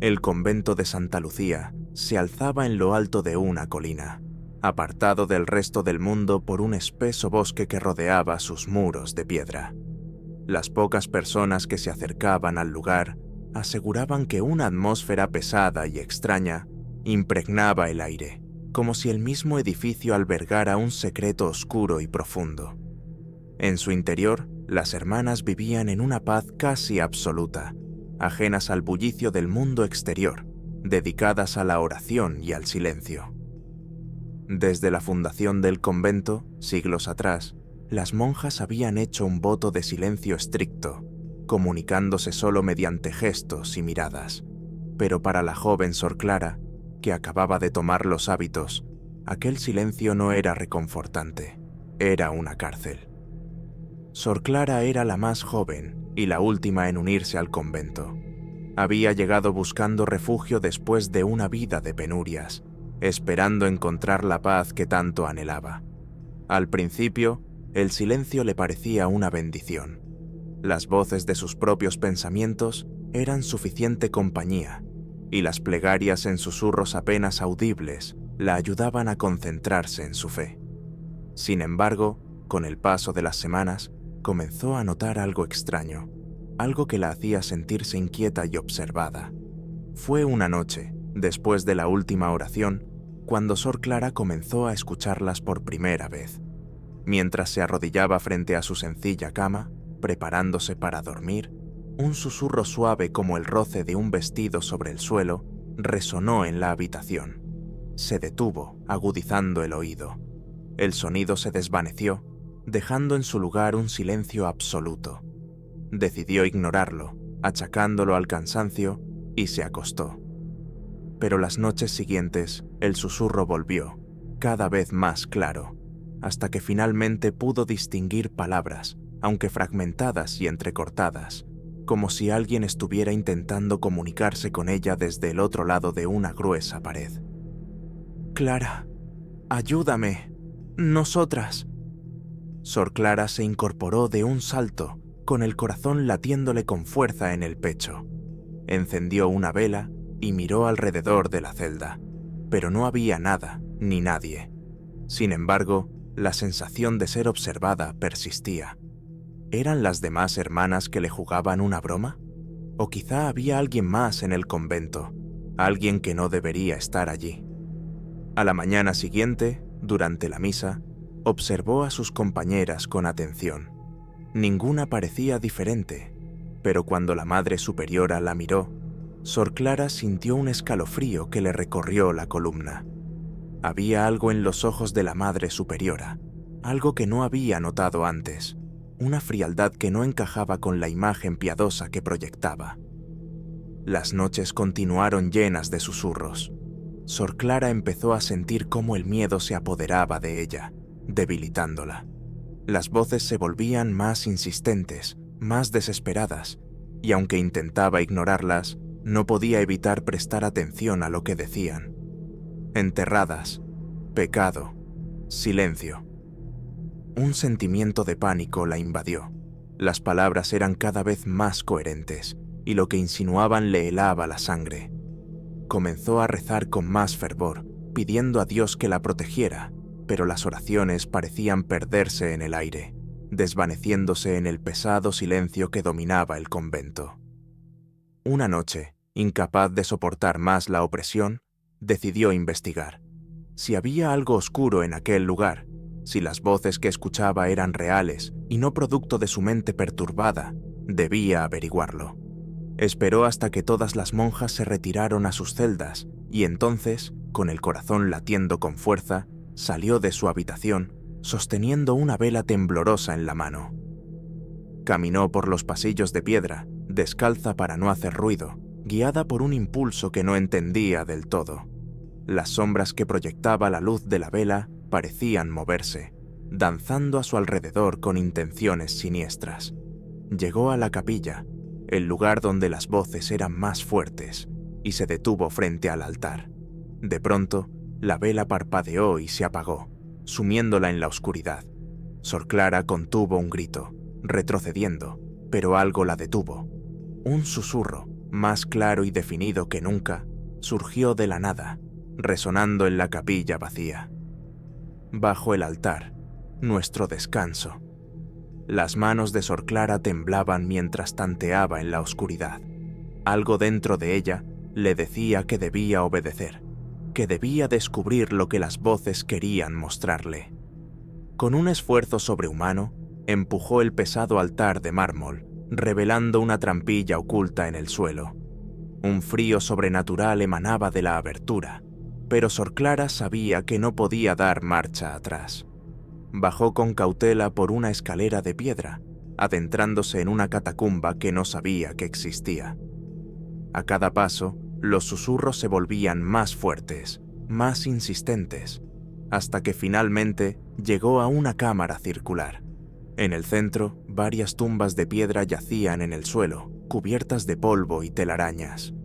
El convento de Santa Lucía se alzaba en lo alto de una colina, apartado del resto del mundo por un espeso bosque que rodeaba sus muros de piedra. Las pocas personas que se acercaban al lugar aseguraban que una atmósfera pesada y extraña impregnaba el aire, como si el mismo edificio albergara un secreto oscuro y profundo. En su interior, las hermanas vivían en una paz casi absoluta, ajenas al bullicio del mundo exterior, dedicadas a la oración y al silencio. Desde la fundación del convento, siglos atrás, las monjas habían hecho un voto de silencio estricto, comunicándose solo mediante gestos y miradas. Pero para la joven Sor Clara, que acababa de tomar los hábitos, aquel silencio no era reconfortante, era una cárcel. Sor Clara era la más joven y la última en unirse al convento. Había llegado buscando refugio después de una vida de penurias, esperando encontrar la paz que tanto anhelaba. Al principio, el silencio le parecía una bendición. Las voces de sus propios pensamientos eran suficiente compañía, y las plegarias en susurros apenas audibles la ayudaban a concentrarse en su fe. Sin embargo, con el paso de las semanas, comenzó a notar algo extraño, algo que la hacía sentirse inquieta y observada. Fue una noche, después de la última oración, cuando Sor Clara comenzó a escucharlas por primera vez. Mientras se arrodillaba frente a su sencilla cama, preparándose para dormir, un susurro suave como el roce de un vestido sobre el suelo resonó en la habitación. Se detuvo, agudizando el oído. El sonido se desvaneció, dejando en su lugar un silencio absoluto. Decidió ignorarlo, achacándolo al cansancio, y se acostó. Pero las noches siguientes, el susurro volvió, cada vez más claro, hasta que finalmente pudo distinguir palabras, aunque fragmentadas y entrecortadas, como si alguien estuviera intentando comunicarse con ella desde el otro lado de una gruesa pared. «Clara, ayúdame, nosotras». Sor Clara se incorporó de un salto, con el corazón latiéndole con fuerza en el pecho. Encendió una vela y miró alrededor de la celda, pero no había nada ni nadie. Sin embargo, la sensación de ser observada persistía. ¿Eran las demás hermanas que le jugaban una broma? ¿O quizá había alguien más en el convento, alguien que no debería estar allí? A la mañana siguiente, durante la misa, observó a sus compañeras con atención. Ninguna parecía diferente, pero cuando la Madre Superiora la miró, Sor Clara sintió un escalofrío que le recorrió la columna. Había algo en los ojos de la Madre Superiora, algo que no había notado antes, una frialdad que no encajaba con la imagen piadosa que proyectaba. Las noches continuaron llenas de susurros. Sor Clara empezó a sentir cómo el miedo se apoderaba de ella, debilitándola. Las voces se volvían más insistentes, más desesperadas, y aunque intentaba ignorarlas, no podía evitar prestar atención a lo que decían. Enterradas, pecado, silencio. Un sentimiento de pánico la invadió. Las palabras eran cada vez más coherentes, y lo que insinuaban le helaba la sangre. Comenzó a rezar con más fervor, pidiendo a Dios que la protegiera, pero las oraciones parecían perderse en el aire, desvaneciéndose en el pesado silencio que dominaba el convento. Una noche, incapaz de soportar más la opresión, decidió investigar. Si había algo oscuro en aquel lugar, si las voces que escuchaba eran reales y no producto de su mente perturbada, debía averiguarlo. Esperó hasta que todas las monjas se retiraron a sus celdas y entonces, con el corazón latiendo con fuerza, salió de su habitación, sosteniendo una vela temblorosa en la mano. Caminó por los pasillos de piedra, descalza para no hacer ruido, guiada por un impulso que no entendía del todo. Las sombras que proyectaba la luz de la vela parecían moverse, danzando a su alrededor con intenciones siniestras. Llegó a la capilla, el lugar donde las voces eran más fuertes, y se detuvo frente al altar. De pronto, la vela parpadeó y se apagó, sumiéndola en la oscuridad. Sor Clara contuvo un grito, retrocediendo, pero algo la detuvo. Un susurro, más claro y definido que nunca, surgió de la nada, resonando en la capilla vacía. Bajo el altar, nuestro descanso. Las manos de Sor Clara temblaban mientras tanteaba en la oscuridad. Algo dentro de ella le decía que debía obedecer, que debía descubrir lo que las voces querían mostrarle. Con un esfuerzo sobrehumano, empujó el pesado altar de mármol, revelando una trampilla oculta en el suelo. Un frío sobrenatural emanaba de la abertura, pero Sor Clara sabía que no podía dar marcha atrás. Bajó con cautela por una escalera de piedra, adentrándose en una catacumba que no sabía que existía. A cada paso, los susurros se volvían más fuertes, más insistentes, hasta que finalmente llegó a una cámara circular. En el centro, varias tumbas de piedra yacían en el suelo, cubiertas de polvo y telarañas.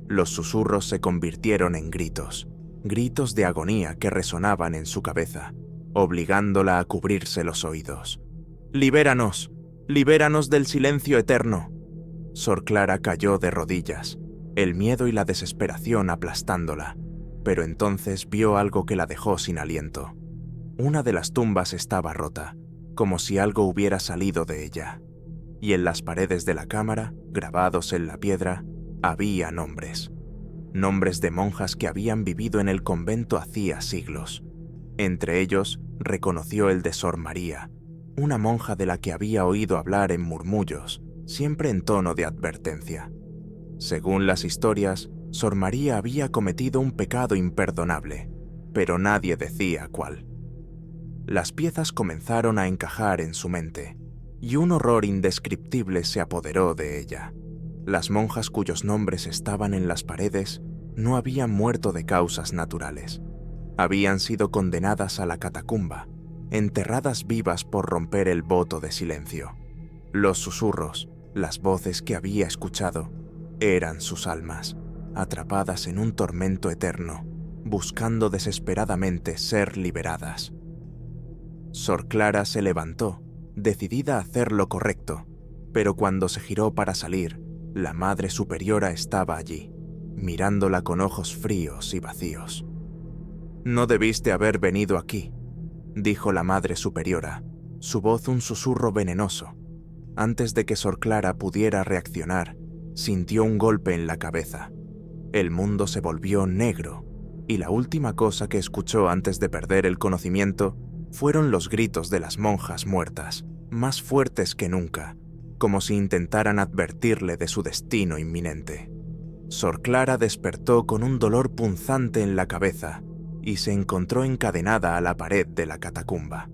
Los susurros se convirtieron en gritos, gritos de agonía que resonaban en su cabeza, obligándola a cubrirse los oídos. ¡Libéranos! ¡Libéranos del silencio eterno! Sor Clara cayó de rodillas, el miedo y la desesperación aplastándola, pero entonces vio algo que la dejó sin aliento. Una de las tumbas estaba rota, como si algo hubiera salido de ella, y en las paredes de la cámara, grabados en la piedra, había nombres. Nombres de monjas que habían vivido en el convento hacía siglos. Entre ellos, reconoció el de Sor María, una monja de la que había oído hablar en murmullos, siempre en tono de advertencia. Según las historias, Sor María había cometido un pecado imperdonable, pero nadie decía cuál. Las piezas comenzaron a encajar en su mente, y un horror indescriptible se apoderó de ella. Las monjas cuyos nombres estaban en las paredes no habían muerto de causas naturales. Habían sido condenadas a la catacumba, enterradas vivas por romper el voto de silencio. Los susurros, las voces que había escuchado, eran sus almas, atrapadas en un tormento eterno, buscando desesperadamente ser liberadas. Sor Clara se levantó, decidida a hacer lo correcto, pero cuando se giró para salir, la Madre Superiora estaba allí, mirándola con ojos fríos y vacíos. «No debiste haber venido aquí», dijo la Madre Superiora, su voz un susurro venenoso. Antes de que Sor Clara pudiera reaccionar, sintió un golpe en la cabeza. El mundo se volvió negro, y la última cosa que escuchó antes de perder el conocimiento fueron los gritos de las monjas muertas, más fuertes que nunca, como si intentaran advertirle de su destino inminente. Sor Clara despertó con un dolor punzante en la cabeza y se encontró encadenada a la pared de la catacumba.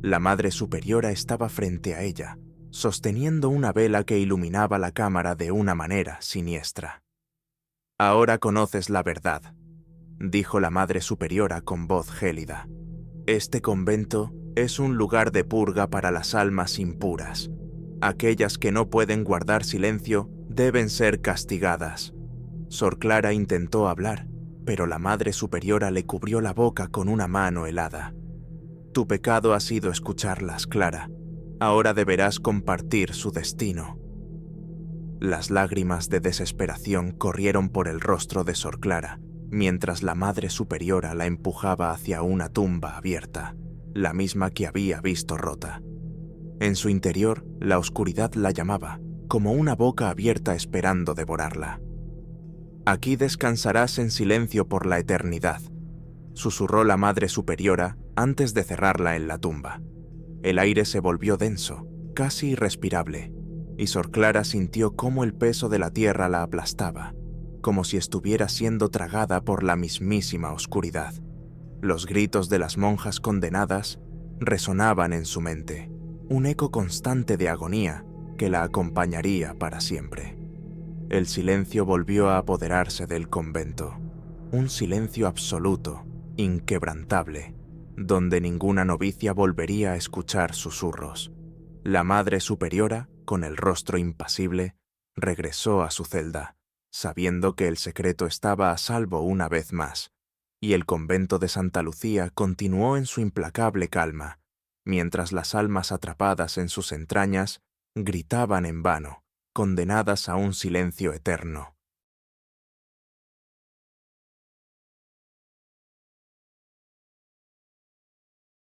La Madre Superiora estaba frente a ella, sosteniendo una vela que iluminaba la cámara de una manera siniestra. «Ahora conoces la verdad», dijo la Madre Superiora con voz gélida. «Este convento es un lugar de purga para las almas impuras. Aquellas que no pueden guardar silencio deben ser castigadas». Sor Clara intentó hablar, pero la Madre Superiora le cubrió la boca con una mano helada. «Tu pecado ha sido escucharlas, Clara. Ahora deberás compartir su destino». Las lágrimas de desesperación corrieron por el rostro de Sor Clara, mientras la Madre Superiora la empujaba hacia una tumba abierta, la misma que había visto rota. En su interior, la oscuridad la llamaba, como una boca abierta esperando devorarla. «Aquí descansarás en silencio por la eternidad», susurró la Madre Superiora antes de cerrarla en la tumba. El aire se volvió denso, casi irrespirable, y Sor Clara sintió cómo el peso de la tierra la aplastaba, como si estuviera siendo tragada por la mismísima oscuridad. Los gritos de las monjas condenadas resonaban en su mente, un eco constante de agonía que la acompañaría para siempre. El silencio volvió a apoderarse del convento, un silencio absoluto, inquebrantable, donde ninguna novicia volvería a escuchar susurros. La Madre Superiora, con el rostro impasible, regresó a su celda, sabiendo que el secreto estaba a salvo una vez más, y el convento de Santa Lucía continuó en su implacable calma, mientras las almas atrapadas en sus entrañas gritaban en vano, condenadas a un silencio eterno.